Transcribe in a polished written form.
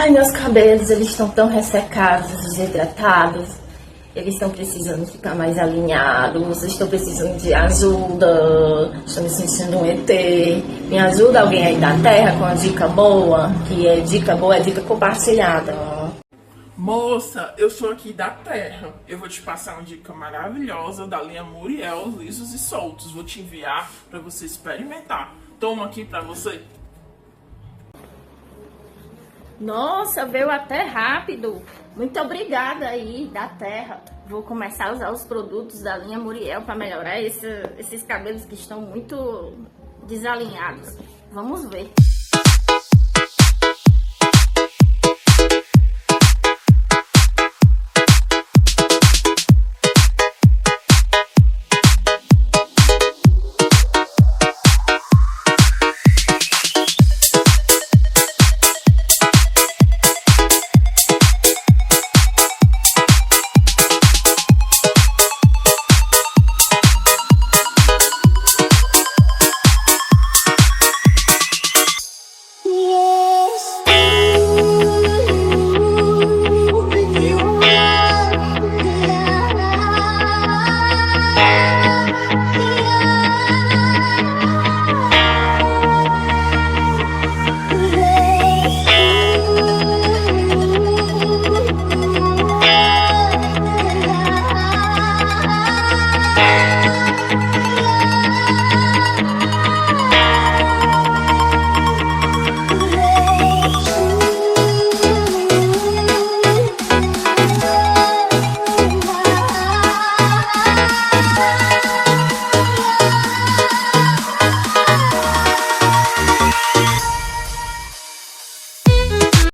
Ai, meus cabelos, eles estão tão ressecados, desidratados. Eles estão precisando ficar mais alinhados. Estou precisando de ajuda. Estou me sentindo um ET. Me ajuda alguém aí da Terra com uma dica boa? Que é dica boa, é dica compartilhada. Moça, eu sou aqui da Terra. Eu vou te passar uma dica maravilhosa da linha Muriel Lisos e Soltos. Vou te enviar para você experimentar. Toma aqui para você. Nossa, veio até rápido. Muito obrigada aí, da Terra. Vou começar a usar os produtos da linha Muriel para melhorar esses cabelos que estão muito desalinhados. Vamos ver.